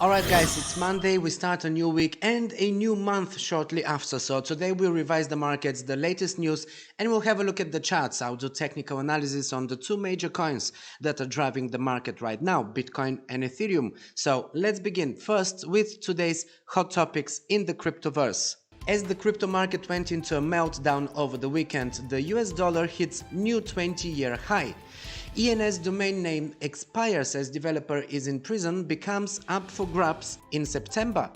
Alright guys, it's Monday, we start a new week and a new month shortly after. So today we'll revise the markets, the latest news, and we'll have a look at the charts. I'll do technical analysis on the two major coins that are driving the market right now, Bitcoin and Ethereum. So let's begin first with today's hot topics in the cryptoverse. As the crypto market went into a meltdown over the weekend, the US dollar hits new 20-year high. Ens domain name expires as developer is in prison becomes up for grabs in September.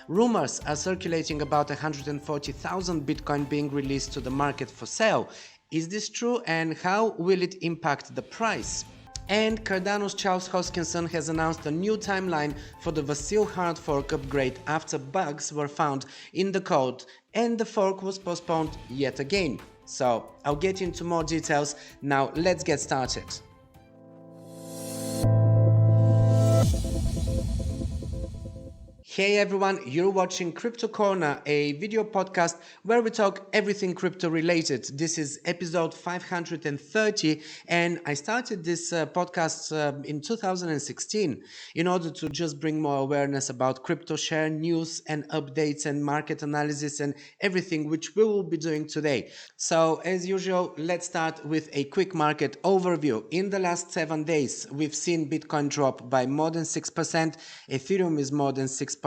Rumors are circulating about 140,000 Bitcoin being released to the market for sale. Is this true, and how will it impact the price? And Cardano's Charles Hoskinson has announced a new timeline for the Vasil hard fork upgrade after bugs were found in the code and the fork was postponed yet again. So I'll get into more details. Now let's get started. Hey everyone, you're watching Crypto Corner, a video podcast where we talk everything crypto related. This is episode 530 and I started this podcast in 2016 in order to just bring more awareness about crypto, share news and updates and market analysis and everything which we will be doing today. So as usual, let's start with a quick market overview. In the last 7 days, we've seen Bitcoin drop by more than 6%, Ethereum is more than 6.37%,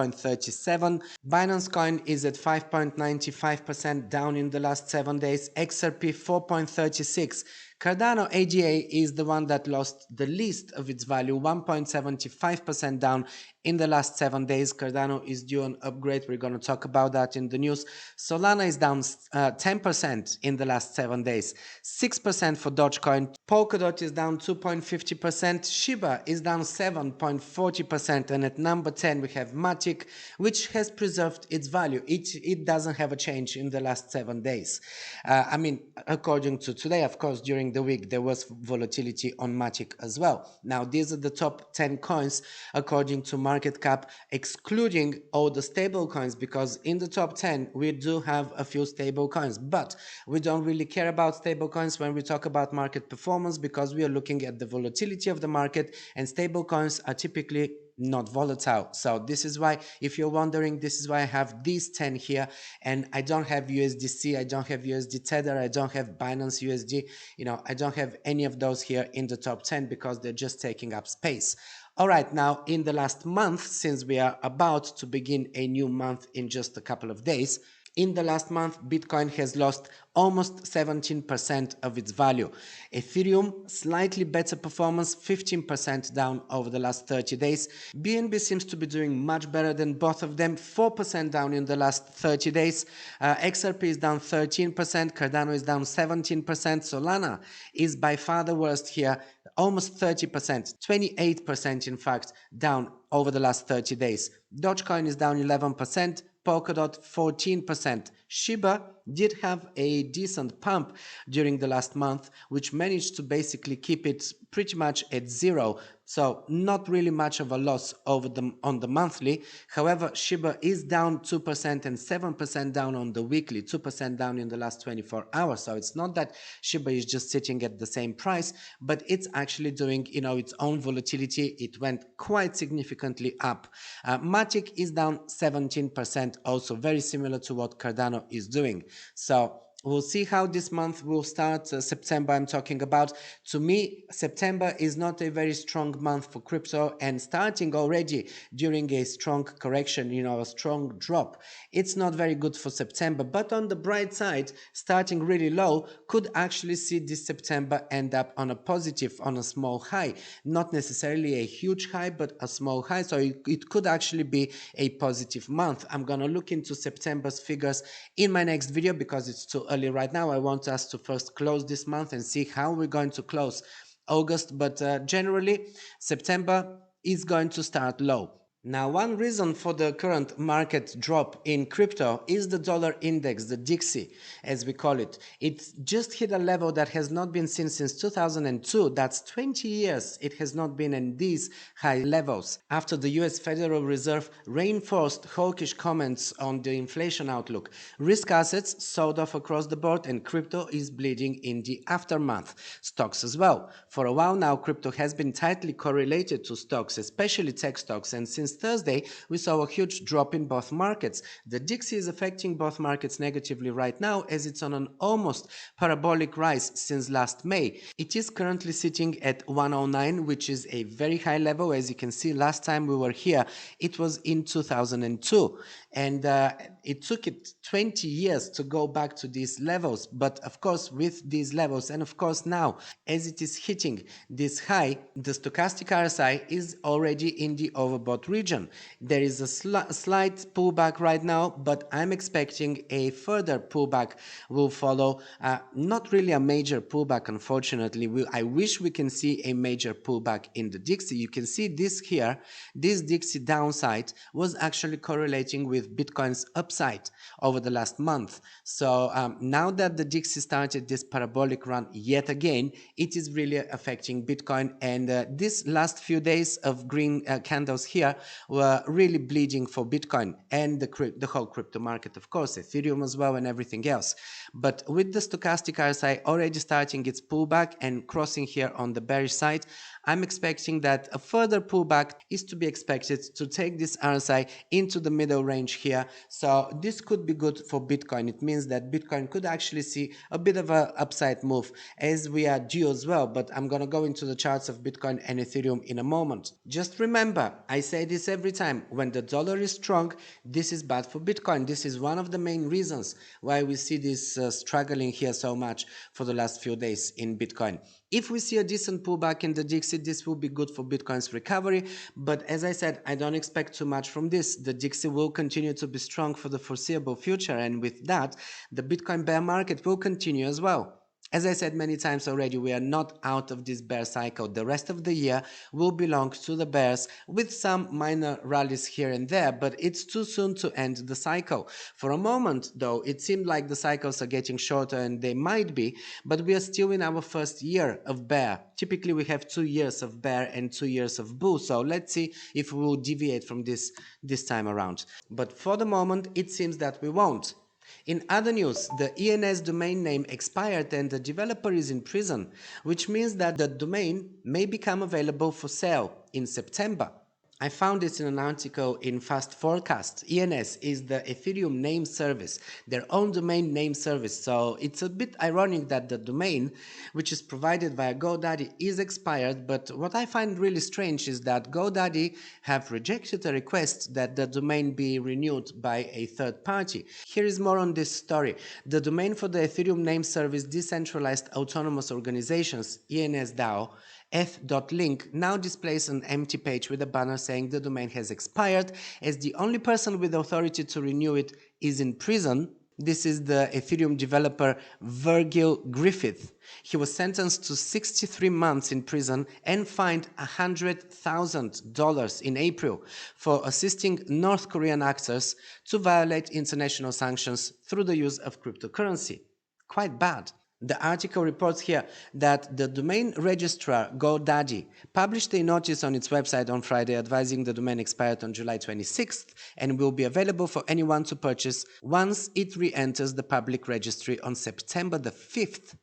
Binance Coin is at 5.95% down in the last 7 days, XRP 4.36%. Cardano ADA is the one that lost the least of its value, 1.75% down in the last 7 days. Cardano is due an upgrade. We're going to talk about that in the news. Solana is down 10% in the last 7 days, 6% for Dogecoin. Polkadot is down 2.50%. Shiba is down 7.40%. And at number 10, we have Matic, which has preserved its value. It doesn't have a change in the last 7 days. According to today, of course, during the week, there was volatility on Matic as well. Now, these are the top 10 coins according to market cap, excluding all the stable coins, because in the top 10, we do have a few stable coins, but we don't really care about stable coins when we talk about market performance because we are looking at the volatility of the market, and stable coins are typically not volatile. So this is why, if you're wondering, this is why I have these 10 here, and I don't have USDC, I don't have USD Tether, I don't have Binance USD, I don't have any of those here in the top 10 because they're just taking up space. All right, now in the last month, since we are about to begin a new month in just a couple of days, in the last month, Bitcoin has lost almost 17% of its value. Ethereum, slightly better performance, 15% down over the last 30 days. BNB seems to be doing much better than both of them, 4% down in the last 30 days. XRP is down 13%, Cardano is down 17%, Solana is by far the worst here, almost 30%, 28% in fact, down over the last 30 days. Dogecoin is down 11%, Polkadot 14%. Shiba did have a decent pump during the last month, which managed to basically keep it pretty much at zero. So not really much of a loss on the monthly. However, Shiba is down 2% and 7% down on the weekly, 2% down in the last 24 hours. So it's not that Shiba is just sitting at the same price, but it's actually doing, its own volatility. It went quite significantly up. Matic is down 17%, also very similar to what Cardano is doing. So we'll see how this month will start. September I'm talking about. To me, September is not a very strong month for crypto, and starting already during a strong correction, a strong drop, it's not very good for September. But on the bright side, starting really low could actually see this September end up on a positive, on a small high. Not necessarily a huge high, but a small high. So it could actually be a positive month. I'm going to look into September's figures in my next video because it's too early right now. I want us to first close this month and see how we're going to close August, but generally September is going to start low. Now, one reason for the current market drop in crypto is the dollar index, the DXY, as we call it. It just hit a level that has not been seen since 2002. That's 20 years it has not been in these high levels, after the US Federal Reserve reinforced hawkish comments on the inflation outlook. Risk assets sold off across the board, and crypto is bleeding in the aftermath. Stocks as well. For a while now, crypto has been tightly correlated to stocks, especially tech stocks, and since since Thursday, we saw a huge drop in both markets. The DXY is affecting both markets negatively right now as it's on an almost parabolic rise since last May. It is currently sitting at 109, which is a very high level. As you can see, last time we were here, it was in 2002. And it took it 20 years to go back to these levels. But of course, with these levels, and of course now, as it is hitting this high, the stochastic RSI is already in the overbought region. There is a slight pullback right now, but I'm expecting a further pullback will follow. Not really a major pullback, unfortunately. I wish we can see a major pullback in the DXY. You can see this here. This DXY downside was actually correlating with Bitcoin's upside over the last month. So now that the DXY started this parabolic run yet again, it is really affecting Bitcoin. And these last few days of green candles here were really bleeding for Bitcoin and the whole crypto market, of course, Ethereum as well and everything else. But with the stochastic RSI already starting its pullback and crossing here on the bearish side, I'm expecting that a further pullback is to be expected to take this RSI into the middle range here. So this could be good for Bitcoin. It means that Bitcoin could actually see a bit of an upside move, as we are due as well. But I'm going to go into the charts of Bitcoin and Ethereum in a moment. Just remember, I say this every time, when the dollar is strong, this is bad for Bitcoin. This is one of the main reasons why we see this struggling here so much for the last few days in Bitcoin. If we see a decent pullback in the DXY, this will be good for Bitcoin's recovery. But as I said, I don't expect too much from this. The DXY will continue to be strong for the foreseeable future. And with that, the Bitcoin bear market will continue as well. As I said many times already, we are not out of this bear cycle. The rest of the year will belong to the bears with some minor rallies here and there, but it's too soon to end the cycle. For a moment, though, it seemed like the cycles are getting shorter, and they might be, but we are still in our first year of bear. Typically, we have 2 years of bear and 2 years of bull, so let's see if we will deviate from this time around. But for the moment, it seems that we won't. In other news, the Ens domain name expired and the developer is in prison, which means that the domain may become available for sale in September. I found this in an article in Fast Forecast. ENS is the Ethereum name service, their own domain name service. So it's a bit ironic that the domain, which is provided via GoDaddy, is expired. But what I find really strange is that GoDaddy have rejected a request that the domain be renewed by a third party. Here is more on this story. The domain for the Ethereum name service Decentralized Autonomous Organizations, ENS DAO, eth.link now displays an empty page with a banner saying the domain has expired, as the only person with authority to renew it is in prison. This is the Ethereum developer Virgil Griffith. He was sentenced to 63 months in prison and fined $100,000 in April for assisting North Korean actors to violate international sanctions through the use of cryptocurrency. Quite bad. The article reports here that the domain registrar GoDaddy published a notice on its website on Friday advising the domain expired on July 26th and will be available for anyone to purchase once it re-enters the public registry on September the 5th.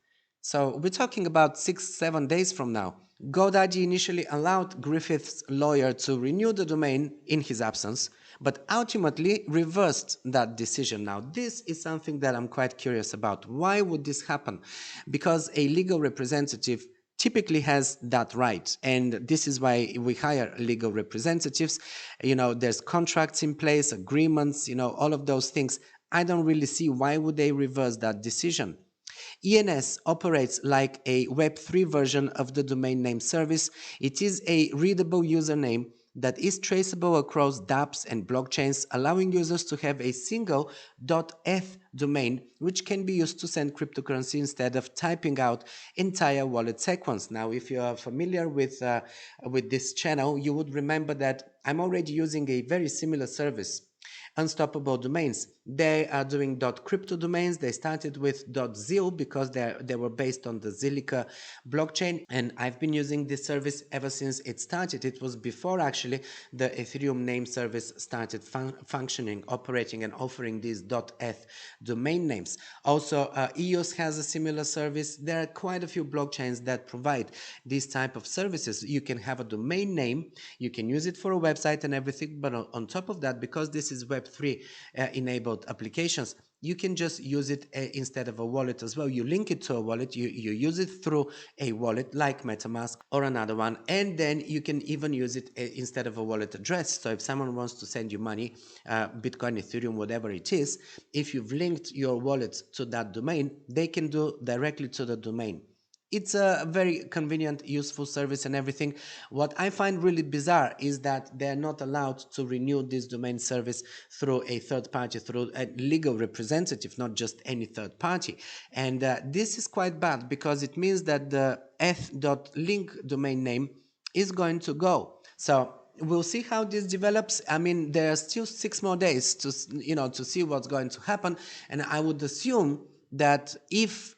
So we're talking about 6-7 days from now. GoDaddy initially allowed Griffith's lawyer to renew the domain in his absence, but ultimately reversed that decision. Now, this is something that I'm quite curious about. Why would this happen? Because a legal representative typically has that right, and this is why we hire legal representatives. There's contracts in place, agreements, all of those things. I don't really see why would they reverse that decision. ENS operates like a Web3 version of the domain name service. It is a readable username that is traceable across dApps and blockchains, allowing users to have a single .eth domain, which can be used to send cryptocurrency instead of typing out entire wallet sequence. Now, if you are familiar with this channel, you would remember that I'm already using a very similar service, Unstoppable Domains. They are doing .crypto domains. They started with .zil because they were based on the Zilliqa blockchain, and I've been using this service ever since it started. It was before actually the Ethereum name service started functioning, operating, and offering these .eth domain names. Also, EOS has a similar service. There are quite a few blockchains that provide these type of services. You can have a domain name, you can use it for a website and everything, but on top of that, because this is Web3 enabled applications, you can just use it instead of a wallet as well. You link it to a wallet, you use it through a wallet like MetaMask or another one, and then you can even use it instead of a wallet address. So if someone wants to send you money, Bitcoin, Ethereum, whatever it is, if you've linked your wallet to that domain, they can do directly to the domain. It's a very convenient, useful service and everything. What I find really bizarre is that they're not allowed to renew this domain service through a third party, through a legal representative, not just any third party. And this is quite bad because it means that the eth.link domain name is going to go. So we'll see how this develops. I mean, there are still 6 more days to see what's going to happen, and I would assume that if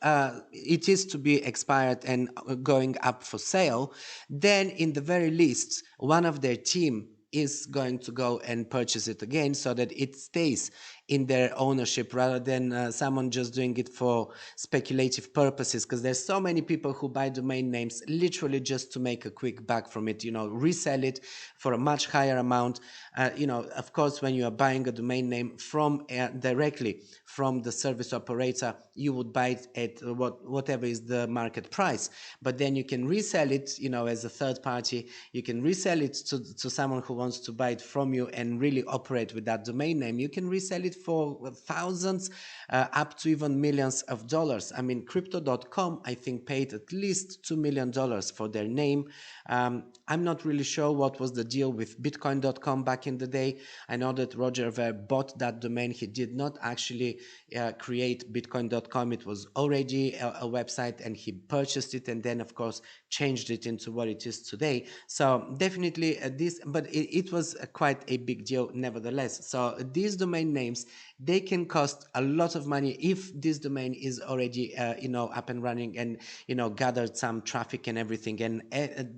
it is to be expired and going up for sale, then in the very least one of their team is going to go and purchase it again so that it stays in their ownership rather than someone just doing it for speculative purposes, because there's so many people who buy domain names literally just to make a quick buck from it, resell it for a much higher amount. Of course, when you are buying a domain name from directly from the service operator, you would buy it at whatever is the market price, but then you can resell it, as a third party. You can resell it to someone who wants to buy it from you and really operate with that domain name. You can resell it for thousands, up to even millions of dollars. I mean, crypto.com, I think, paid at least $2 million for their name. I'm not really sure what was the deal with bitcoin.com back in the day. I know that Roger Ver bought that domain. He did not actually create bitcoin.com. It was already a website, and he purchased it and then, of course, changed it into what it is today. So definitely but it was quite a big deal nevertheless. So these domain names, they can cost a lot of money if this domain is already up and running and gathered some traffic and everything. And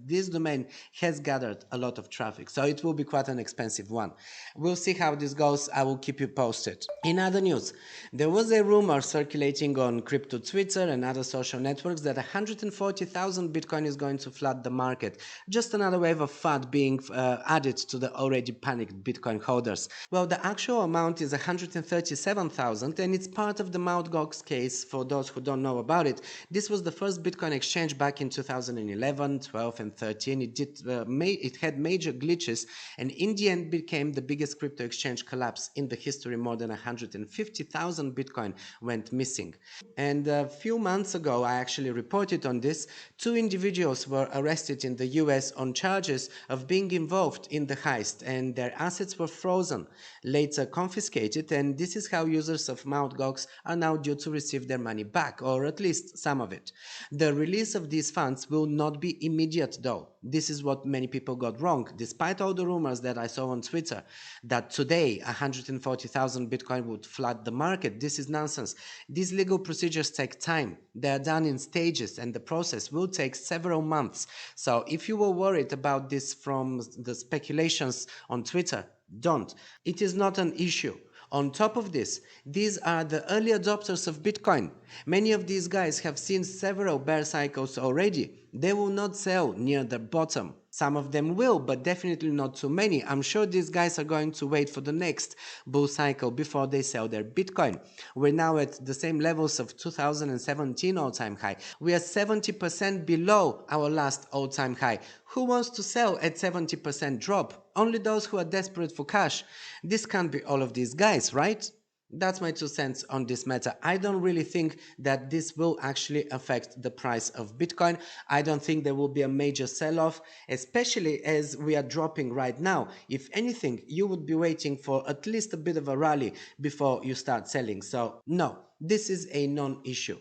this domain has gathered a lot of traffic, so it will be quite an expensive one. We'll see how this goes. I will keep you posted. In other news, there was a rumor circulating on crypto Twitter and other social networks that 140,000 Bitcoin is going to flood the market. Just another wave of FUD being added to the already panicked Bitcoin holders. Well, the actual amount is 137,000, and it's part of the Mt. Gox case. For those who don't know about it, this was the first Bitcoin exchange back in 2011, 12, and 13. It had major glitches, and in the end became the biggest crypto exchange collapse in the history. More than 150,000 Bitcoin went missing. And a few months ago, I actually reported on this. 2 individuals were arrested in the US on charges of being involved in the heist, and their assets were frozen, later confiscated, and this is how users of Mt. Gox are now due to receive their money back, or at least some of it. The release of these funds will not be immediate though. This is what many people got wrong. Despite all the rumors that I saw on Twitter that today 140,000 Bitcoin would flood the market, this is nonsense. These legal procedures take time. They are done in stages, and the process will take several months. So if you were worried about this from the speculations on Twitter, don't. It is not an issue. On top of this, these are the early adopters of Bitcoin. Many of these guys have seen several bear cycles already. They will not sell near the bottom. Some of them will, but definitely not too many. I'm sure these guys are going to wait for the next bull cycle before they sell their Bitcoin. We're now at the same levels of 2017 all-time high. We are 70% below our last all-time high. Who wants to sell at 70% drop? Only those who are desperate for cash. This can't be all of these guys, right? That's my 2 cents on this matter. I don't really think that this will actually affect the price of Bitcoin. I don't think there will be a major sell-off, especially as we are dropping right now. If anything, you would be waiting for at least a bit of a rally before you start selling. So no, this is a non-issue.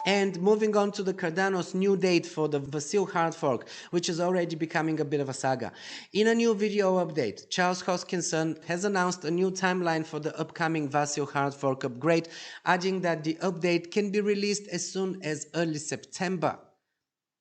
And moving on to the Cardano's new date for the Vasil hard fork, which is already becoming a bit of a saga. In a new video update, Charles Hoskinson has announced a new timeline for the upcoming Vasil hard fork upgrade, adding that the update can be released as soon as early September.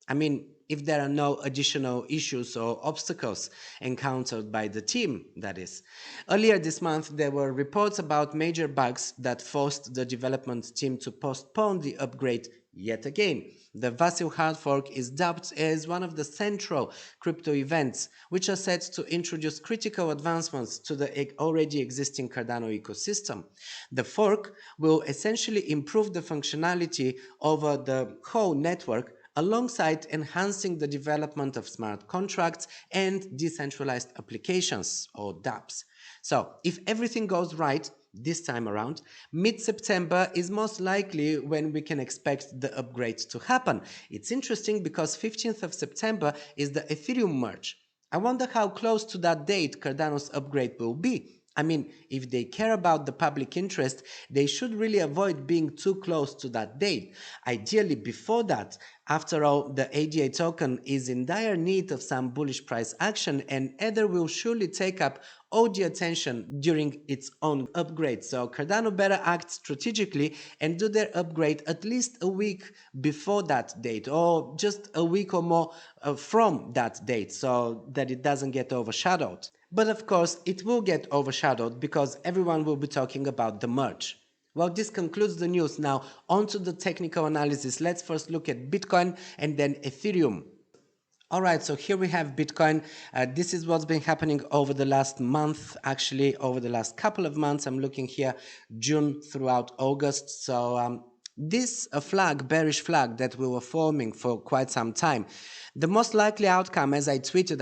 I mean, if there are no additional issues or obstacles encountered by the team, that is. Earlier this month, there were reports about major bugs that forced the development team to postpone the upgrade yet again. The Vasil hard fork is dubbed as one of the central crypto events, which are set to introduce critical advancements to the already existing Cardano ecosystem. The fork will essentially improve the functionality over the whole network, alongside enhancing the development of smart contracts and decentralized applications, or dApps. So, if everything goes right this time around, mid-September is most likely when we can expect the upgrade to happen. It's interesting because 15th of September is the Ethereum merge. I wonder how close to that date Cardano's upgrade will be. I mean, if they care about the public interest, they should really avoid being too close to that date. Ideally, before that. After all, the ADA token is in dire need of some bullish price action, and Ether will surely take up all the attention during its own upgrade. So Cardano better act strategically and do their upgrade at least a week before that date, or just a week or more from that date, so that it doesn't get overshadowed. But of course, it will get overshadowed because everyone will be talking about the merge. Well, this concludes the news. Now, on to the technical analysis. Let's first look at Bitcoin and then Ethereum. Alright, so here we have Bitcoin. This is what's been happening over the last month, actually over the last couple of months. I'm looking here June throughout August. So this bearish flag that we were forming for quite some time. The most likely outcome, as I tweeted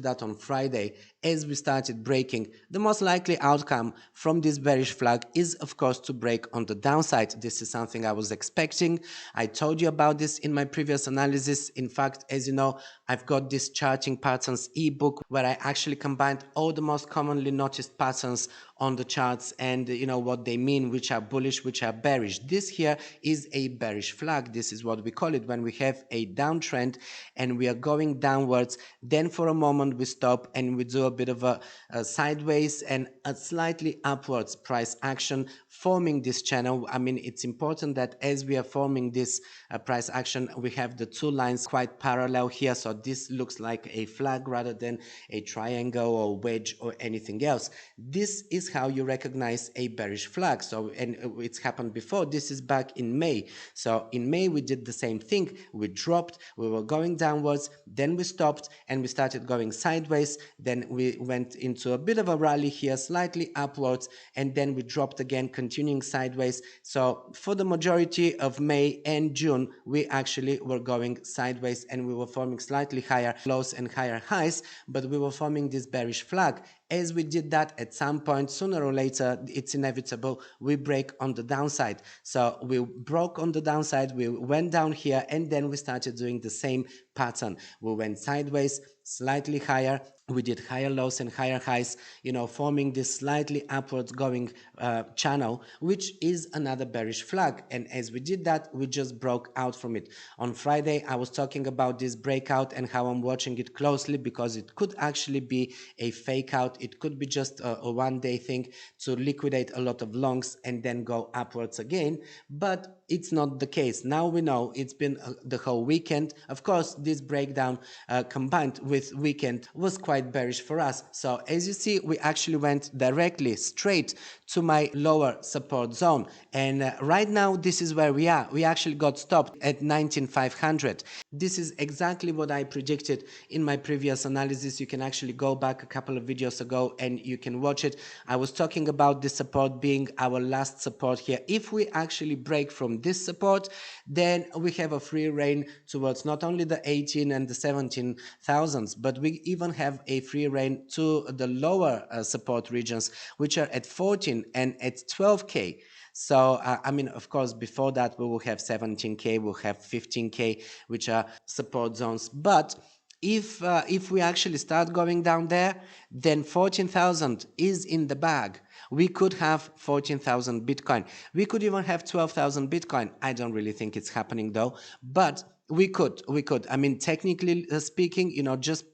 that on Friday, as we started breaking, the most likely outcome from this bearish flag is, of course, to break on the downside. This is something I was expecting. I told you about this in my previous analysis. In fact, as you know, I've got this charting patterns ebook where I actually combined all the most commonly noticed patterns on the charts and what they mean, which are bullish, which are bearish. This here is a bearish flag. This is what we call it when we have a downtrend and we are going downwards. Then for a moment we stop and we do a bit of a sideways and a slightly upwards price action, forming this channel. I mean, it's important that as we are forming this price action, we have the two lines quite parallel here. So this looks like a flag rather than a triangle or wedge or anything else. This is how you recognize a bearish flag. So, and it's happened before. This is back in May. So in May we did the same thing. We dropped, we were going downwards, then we stopped and we started going sideways. Then we went into a bit of a rally here, slightly upwards, and then we dropped again, continuing sideways. So for the majority of May and June, we actually were going sideways and we were forming slightly higher lows and higher highs, but we were forming this bearish flag. As we did that, at some point, sooner or later, it's inevitable, we break on the downside. So we broke on the downside, we went down here, and then we started doing the same pattern. We went sideways, slightly higher, we did higher lows and higher highs, forming this slightly upwards going channel, which is another bearish flag. And as we did that, we just broke out from it. On Friday, I was talking about this breakout and how I'm watching it closely because it could actually be a fake out. It could be just a one-day thing to liquidate a lot of longs and then go upwards again. But it's not the case. Now we know it's been the whole weekend. Of course, this breakdown combined with weekend was quite bearish for us. So as you see, we actually went directly straight to my lower support zone. And right now, this is where we are. We actually got stopped at 19,500. This is exactly what I predicted in my previous analysis. You can actually go back a couple of videos ago and you can watch it. I was talking about this support being our last support here. If we actually break from this support, then we have a free reign towards not only the 18 and the 17,000s, but we even have a free reign to the lower support regions, which are at 14 and at 12K. So, I mean, of course, before that, we will have 17K, we'll have 15K, which are support zones. But if we actually start going down there, then 14,000 is in the bag. We could have 14,000 Bitcoin. We could even have 12,000 Bitcoin. I don't really think it's happening though, but we could. I mean, technically speaking, just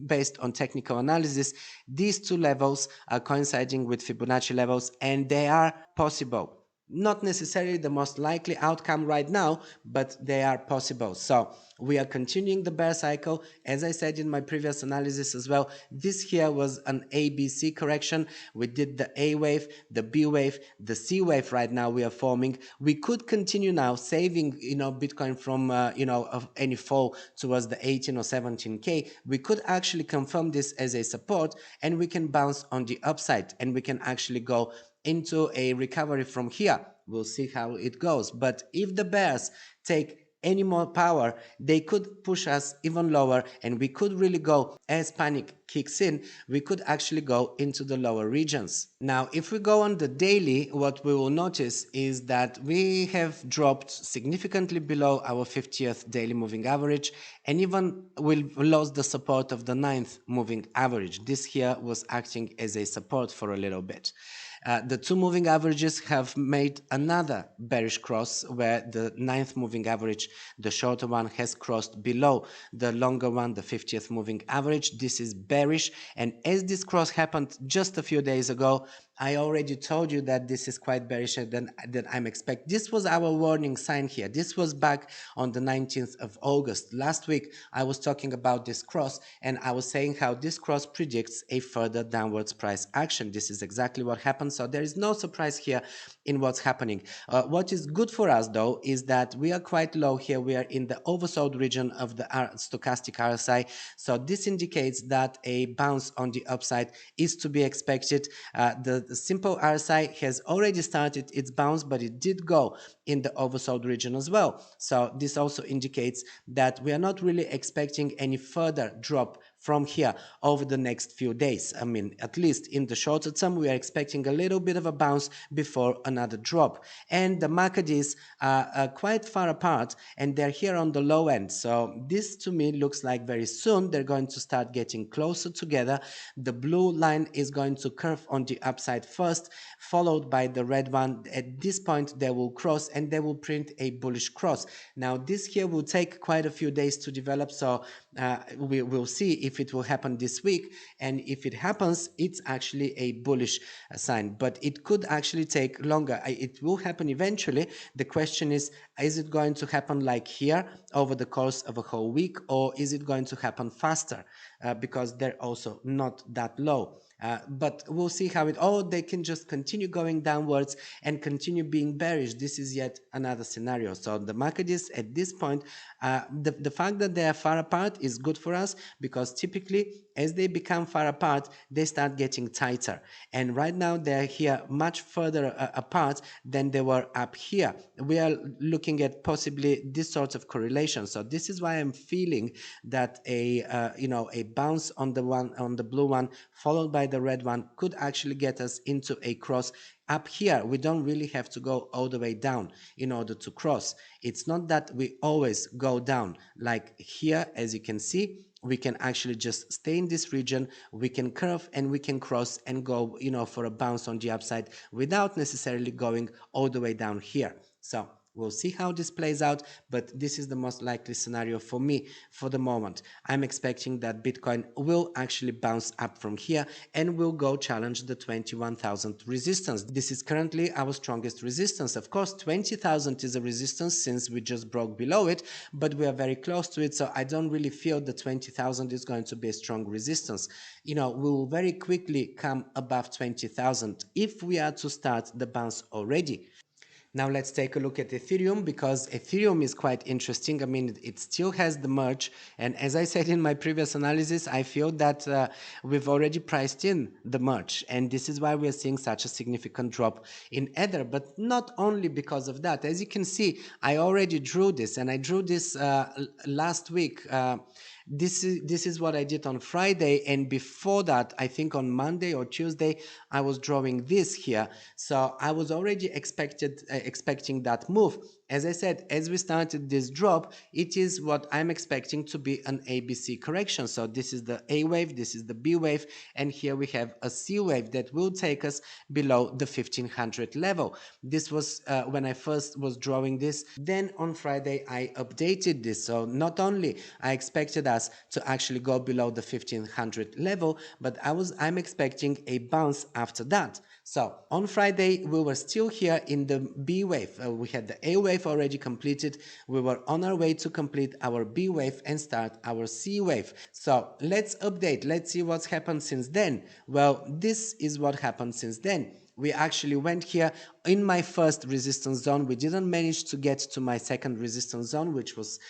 based on technical analysis, these two levels are coinciding with Fibonacci levels, and they are possible. Not necessarily the most likely outcome right now, but they are possible. So we are continuing the bear cycle. As I said in my previous analysis as well, this here was an ABC correction. We did the A wave, the B wave, the C wave. Right now we are forming. We could continue now saving, Bitcoin from, of any fall towards the 18 or 17K. We could actually confirm this as a support, and we can bounce on the upside, and we can actually go into a recovery from here. We'll see how it goes. But if the bears take any more power, they could push us even lower, and we could really go, as panic kicks in, we could actually go into the lower regions. Now, if we go on the daily, what we will notice is that we have dropped significantly below our 50th daily moving average, and even we lost the support of the 9th moving average. This here was acting as a support for a little bit. The two moving averages have made another bearish cross, where the 9th moving average, the shorter one, has crossed below the longer one, the 50th moving average. This is bearish, and as this cross happened just a few days ago, I already told you that this is quite bearish, and that I'm expecting. This was our warning sign here. This was back on the 19th of August. Last week, I was talking about this cross, and I was saying how this cross predicts a further downwards price action. This is exactly what happened. So there is no surprise here in what's happening. What is good for us though is that we are quite low here. We are in the oversold region of the stochastic RSI. So this indicates that a bounce on the upside is to be expected. The simple RSI has already started its bounce, but it did go in the oversold region as well. So this also indicates that we are not really expecting any further drop from here over the next few days. I mean, at least in the shorter term, we are expecting a little bit of a bounce before another drop. And the MACDs are quite far apart, and they're here on the low end. So this to me looks like very soon they're going to start getting closer together. The blue line is going to curve on the upside first, followed by the red one. At this point, they will cross, and they will print a bullish cross. Now, this here will take quite a few days to develop, so we will see if it will happen this week, and if it happens, it's actually a bullish sign, but it could actually take longer. It will happen eventually. The question is it going to happen like here over the course of a whole week, or is it going to happen faster, because they're also not that low. But we'll see how they can just continue going downwards and continue being bearish. This is yet another scenario. So the market is at this point, the fact that they are far apart is good for us, because typically as they become far apart, they start getting tighter. And right now they're here much further apart than they were up here. We are looking at possibly this sort of correlation. So this is why I'm feeling that a bounce on the blue one followed by the red one could actually get us into a cross up here. We don't really have to go all the way down in order to cross. It's not that we always go down. Like here, as you can see, we can actually just stay in this region, we can curve, and we can cross and go, for a bounce on the upside without necessarily going all the way down here. So we'll see how this plays out, but this is the most likely scenario for me for the moment. I'm expecting that Bitcoin will actually bounce up from here and will go challenge the 21,000 resistance. This is currently our strongest resistance. Of course, 20,000 is a resistance since we just broke below it, but we are very close to it, so I don't really feel the 20,000 is going to be a strong resistance. We will very quickly come above 20,000 if we are to start the bounce already. Now let's take a look at Ethereum, because Ethereum is quite interesting. I mean, it still has the merge, and as I said in my previous analysis, I feel that we've already priced in the merge, and this is why we're seeing such a significant drop in Ether. But not only because of that. As you can see, I already drew this, and I drew this last week. This is what I did on Friday, and before that, I think on Monday or Tuesday, I was drawing this here. So I was already expecting that move, As I said, as we started this drop, it is what I'm expecting to be an ABC correction. So this is the A wave, this is the B wave, and here we have a C wave that will take us below the 1500 level. This was when I first was drawing this. Then on Friday, I updated this. So not only I expected us to actually go below the 1500 level, but I'm expecting a bounce after that. So on Friday, we were still here in the B wave. We had the A wave already completed. We were on our way to complete our B wave and start our C wave. So let's update. Let's see what's happened since then. Well, this is what happened since then. We actually went here in my first resistance zone. We didn't manage to get to my second resistance zone, which was,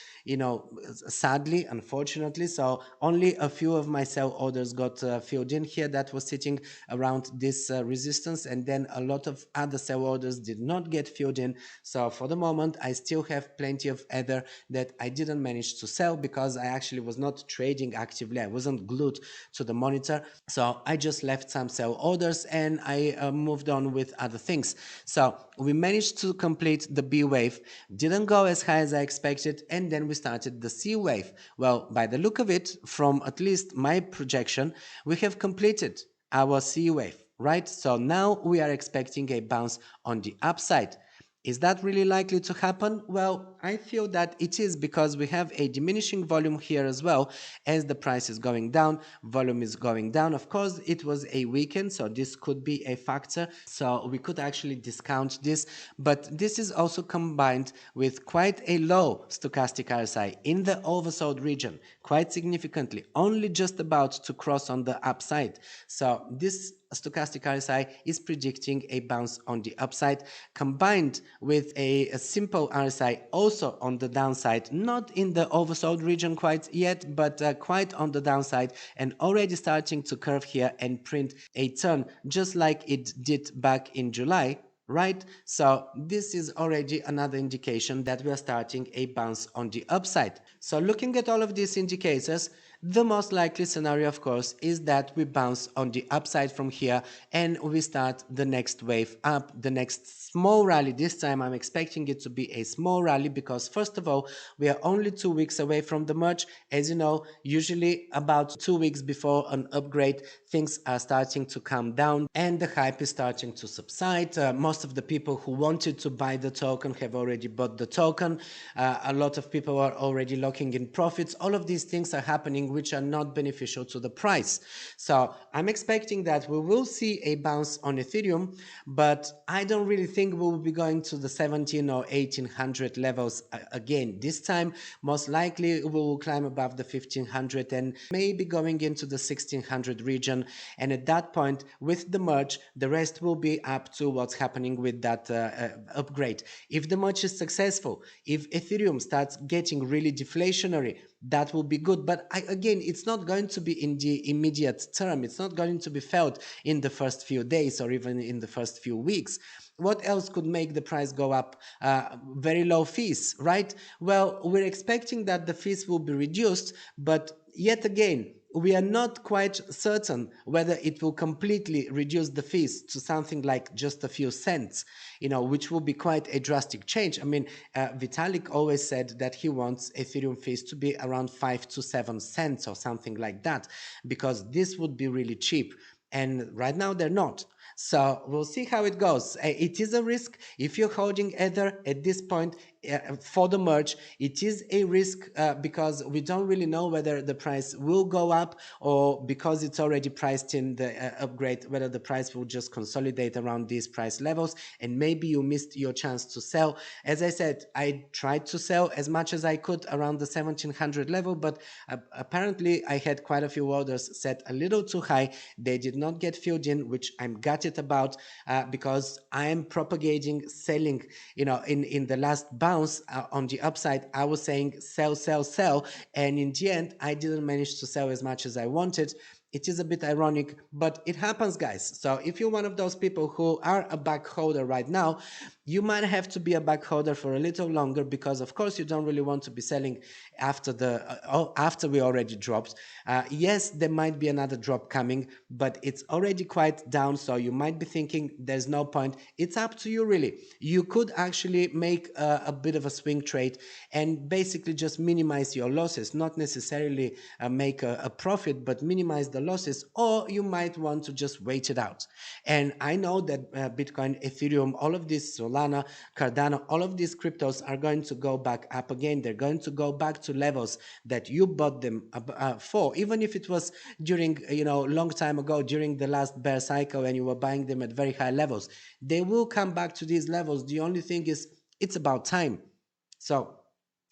sadly, unfortunately. So only a few of my sell orders got filled in here that was sitting around this resistance, and then a lot of other sell orders did not get filled in. So for the moment, I still have plenty of Ether that I didn't manage to sell because I actually was not trading actively. I wasn't glued to the monitor. So I just left some sell orders and I moved on with other things. So we managed to complete the B wave, didn't go as high as I expected, and then we started the C wave. Well, by the look of it, from at least my projection, we have completed our C wave, right? So now we are expecting a bounce on the upside. Is that really likely to happen? Well, I feel that it is because we have a diminishing volume here as well. As the price is going down, volume is going down. Of course, it was a weekend, so this could be a factor. So we could actually discount this, but this is also combined with quite a low stochastic RSI in the oversold region, quite significantly, only just about to cross on the upside. So this stochastic RSI is predicting a bounce on the upside, combined with a simple RSI also on the downside, not in the oversold region quite yet, but quite on the downside, and already starting to curve here and print a turn just like it did back in July. Right? So this is already another indication that we are starting a bounce on the upside. So looking at all of these indicators, the most likely scenario, of course, is that we bounce on the upside from here and we start the next wave up, the next small rally. This time I'm expecting it to be a small rally because, first of all, we are only 2 weeks away from the merge. As you know, usually about 2 weeks before an upgrade, things are starting to calm down and the hype is starting to subside. Most of the people who wanted to buy the token have already bought the token. A lot of people are already locking in profits. All of these things are happening which are not beneficial to the price. So I'm expecting that we will see a bounce on Ethereum, but I don't really think we will be going to the 17 or 1800 levels again. This time, most likely we will climb above the 1500 and maybe going into the 1600 region. And at that point, with the merge, the rest will be up to what's happening with that upgrade. If the merge is successful, if Ethereum starts getting really deflationary, that will be good. But again, it's not going to be in the immediate term. It's not going to be felt in the first few days or even in the first few weeks. What else could make the price go up? Very low fees, right? Well, we're expecting that the fees will be reduced, but yet again, we are not quite certain whether it will completely reduce the fees to something like just a few cents, which will be quite a drastic change. I mean, Vitalik always said that he wants Ethereum fees to be around 5 to 7 cents or something like that, because this would be really cheap. And right now they're not. So we'll see how it goes. It is a risk. If you're holding Ether at this point for the merge, it is a risk because we don't really know whether the price will go up, or because it's already priced in the upgrade, whether the price will just consolidate around these price levels and maybe you missed your chance to sell. As I said, I tried to sell as much as I could around the 1700 level, but apparently I had quite a few orders set a little too high. They did not get filled in, which I'm gutted about because I am propagating selling. In the last bounce on the upside, I was saying sell, sell, sell, and in the end I didn't manage to sell as much as I wanted. It is a bit ironic, but it happens, guys. So if you're one of those people who are a back holder right now, you might have to be a back holder for a little longer, because of course you don't really want to be selling after after we already dropped. Yes, there might be another drop coming, but it's already quite down, so you might be thinking there's no point. It's up to you, really. You could actually make a bit of a swing trade and basically just minimize your losses, not necessarily make a profit, but minimize the losses, or you might want to just wait it out. And I know that Bitcoin, Ethereum, all of these, Solana, Cardano, all of these cryptos are going to go back up again. They're going to go back to levels that you bought them for, even if it was during, long time ago, during the last bear cycle, and you were buying them at very high levels. They will come back to these levels. The only thing is, it's about time. So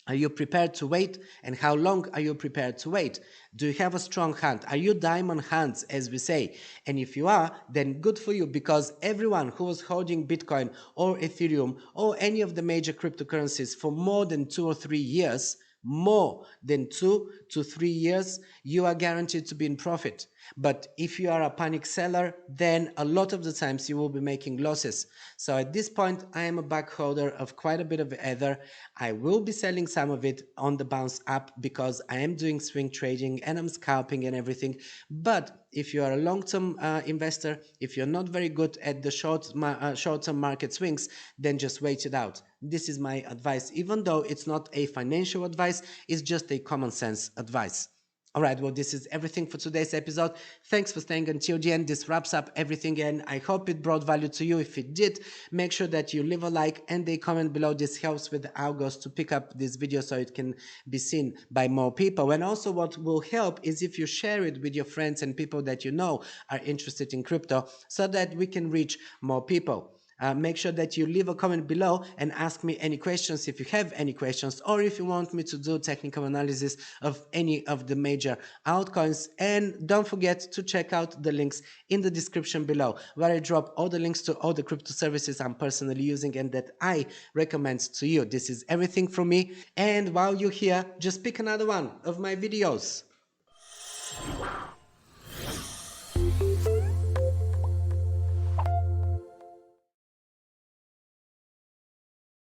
are you prepared to wait? And how long are you prepared to wait? Do you have a strong hand? Are you diamond hands, as we say? And if you are, then good for you, because everyone who was holding Bitcoin or Ethereum or any of the major cryptocurrencies for more than 2 or 3 years, more than 2 to 3 years, you are guaranteed to be in profit. But if you are a panic seller, then a lot of the times you will be making losses. So at this point, I am a back holder of quite a bit of Ether. I will be selling some of it on the bounce up, because I am doing swing trading and I'm scalping and everything. But if you are a long-term investor, if you're not very good at the short-term market swings, then just wait it out. This is my advice, even though it's not a financial advice, it's just a common sense advice. All right, well, this is everything for today's episode. Thanks for staying until the end. This wraps up everything, and I hope it brought value to you. If it did, make sure that you leave a like and a comment below. This helps with the algos to pick up this video so it can be seen by more people. And also, what will help is if you share it with your friends and people that you know are interested in crypto, so that we can reach more people. Make sure that you leave a comment below and ask me any questions if you have any questions, or if you want me to do technical analysis of any of the major altcoins. And don't forget to check out the links in the description below, where I drop all the links to all the crypto services I'm personally using and that I recommend to you. This is everything from me. And while you're here, just pick another one of my videos.